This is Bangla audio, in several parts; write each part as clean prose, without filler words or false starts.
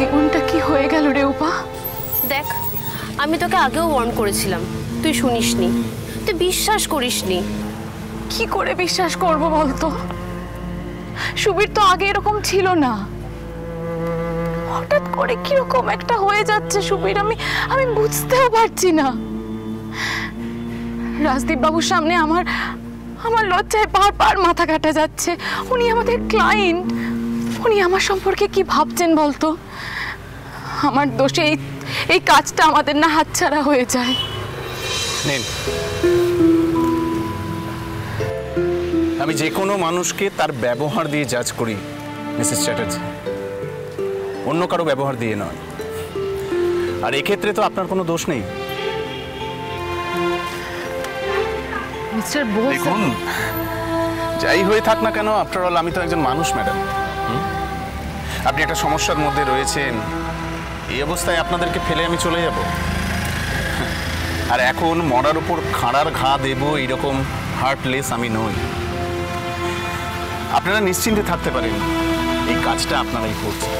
জীবনটা কি হয়ে গেল রে উপা? দেখ, আমি তোকে আগেও ওয়ার্ন করেছিলাম, তুই শুনিসনি, তুই বিশ্বাস করিসনি। কি করে বিশ্বাস করব বলতো? সুবীর তো আগে এরকম ছিল না, হঠাৎ করে কিরকম একটা হয়ে যাচ্ছে সুবীর, আমি বুঝতেও পারছি না। রাজদীপ বাবুর সামনে আমার লজ্জায় বারবার মাথা কাটা যাচ্ছে। উনি আমাদের ক্লায়েন্ট, উনি আমার সম্পর্কে কি ভাবছেন বলতো? আমার দোষে এই কাজটা আমাদের না হাতছাড়া হয়ে যায়। আমি যে কোনো মানুষকে তার ব্যবহার দিয়ে জাজ করি মিসেস চ্যাটার্জি, অন্য কারো ব্যবহার দিয়ে নয়। আর এক্ষেত্রে তো আপনার কোনো দোষ নেই। মিস্টার বোস, দেখুন, যাই হয়ে থাক না কেন, আফটার অল আমি তো একজন মানুষ ম্যাডাম। আপনি একটা সমস্যার মধ্যে রয়েছেন, এই অবস্থায় আপনাদেরকে ফেলে আমি চলে যাব? আর এখন মরার উপর খাঁড়ার ঘা দেব এইরকম হার্টলেস আমি নই। আপনারা নিশ্চিন্তে থাকতে পারেন, এই কাজটা আপনারাই করছেন।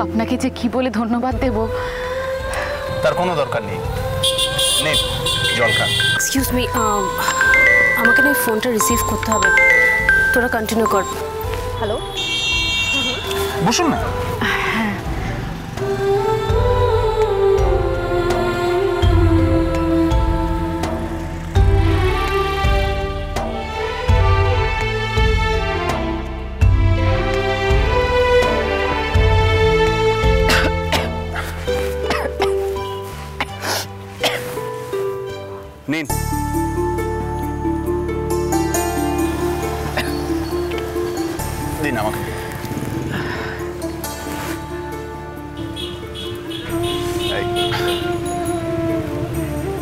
আপনাকে যে কি বলে ধন্যবাদ দেব তার কোনো দরকার নেই। নেই, জল খান। এক্সকিউজ মি, আমাকে না ফোনটা রিসিভ করতে হবে, তোরা কন্টিনিউ কর। হ্যালো, বসুন না। নিন। দিন আমাকে।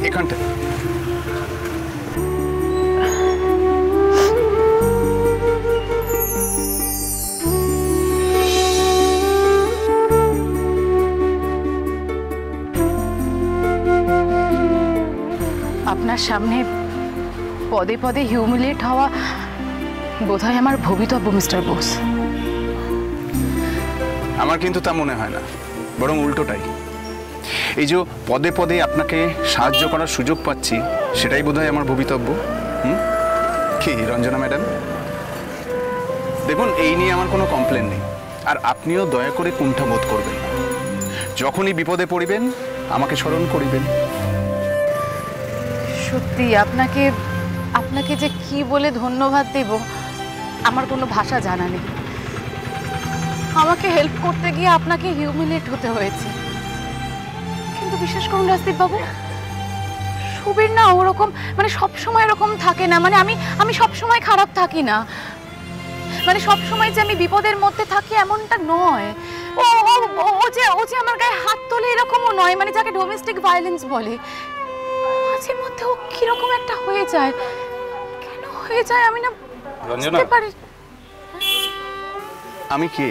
এখানটা আপনার সামনে পদে পদে হিউমিলিয়েট হওয়া বোধহয় আমার ভবিতব্য মিস্টার বোস। আমার কিন্তু তা মনে হয় না, বরং উল্টোটাই। এই যে পদে পদে আপনাকে সাহায্য করার সুযোগ পাচ্ছি, সেটাই বোধহয় আমার ভবিতব্য। কি রঞ্জনা ম্যাডাম? দেখুন, এই নিয়ে আমার কোনো কমপ্লেন নেই, আর আপনিও দয়া করে কুণ্ঠা বোধ করবেন না। যখনই বিপদে পড়িবেন আমাকে স্মরণ করিবেন। সত্যি আপনাকে যে কি বলে ধন্যবাদ দেব আমার কোনো ভাষা জানা নেই। আমাকে হেল্প করতে গিয়ে আপনাকে হিউমিলিয়েট হতে হয়েছে, কিন্তু বিশ্বাস করুন রাজদীপ বাবু, সুবীর না ওরকম মানে সবসময় এরকম থাকে না। মানে আমি সবসময় খারাপ থাকি না, মানে সবসময় যে আমি বিপদের মধ্যে থাকি এমনটা নয়। ও যে আমার গায়ে হাত তোলে এরকমও নয়, মানে যাকে ডোমেস্টিক ভায়োলেন্স বলে। মাঝে মধ্যে ও কিরকম একটা হয়ে যায়, কেন হয়ে যায় আমি না বুঝতে পারি। আমি কে?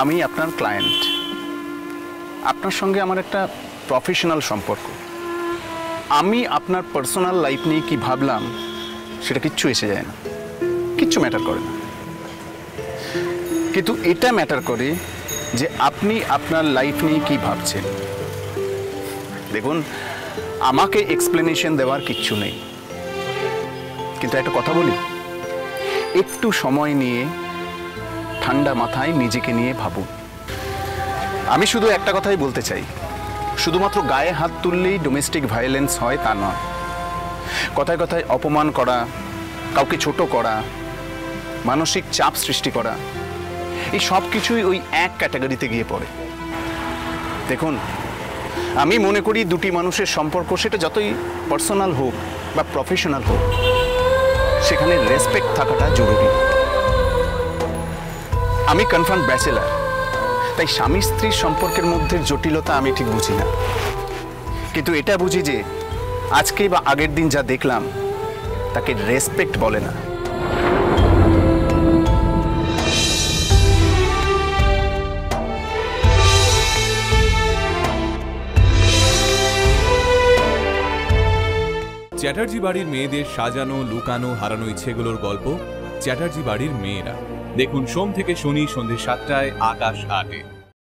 আমি আপনার ক্লায়েন্ট। আপনার সঙ্গে আমার একটা প্রফেশনাল সম্পর্ক। আমি আপনার পার্সোনাল লাইফ নিয়ে কি ভাবলাম সেটা কিচ্ছু এসে যায় না, কিচ্ছু ম্যাটার করে না। কিন্তু এটা ম্যাটার করে যে আপনি আপনার লাইফ নিয়ে কি ভাবছেন। দেখুন, আমাকে এক্সপ্লেনেশন দেওয়ার কিচ্ছু নেই, কিন্তু একটা কথা বলি, একটু সময় নিয়ে ঠান্ডা মাথায় নিজেকে নিয়ে ভাবুন। আমি শুধু একটা কথাই বলতে চাই, শুধুমাত্র গায়ে হাত তুললেই ডোমেস্টিক ভায়োলেন্স হয় তা নয়। কথায় কথায় অপমান করা, কাউকে ছোট করা, মানসিক চাপ সৃষ্টি করা, এই সব কিছুই ওই এক ক্যাটাগরিতে গিয়ে পড়ে। দেখুন, আমি মনে করি দুটি মানুষের সম্পর্ক, সেটা যতই পার্সোনাল হোক বা প্রফেশনাল হোক, সেখানে রেসপেক্ট থাকাটা জরুরি। আমি কনফার্ম ব্যাচেলার, তাই স্বামী স্ত্রীর সম্পর্কের মধ্যে জটিলতা আমি ঠিক বুঝি না, কিন্তু এটা বুঝি যে আজকে বা আগের দিন যা দেখলাম তাকে রেসপেক্ট বলে না। চ্যাটার্জি বাড়ির মেয়েদের সাজানো, লুকানো, হারানো ইচ্ছেগুলোর গল্প চ্যাটার্জি বাড়ির মেয়েরা। দেখুন সোম থেকে শনি সন্ধ্যে 7টায় আকাশ 8-এ।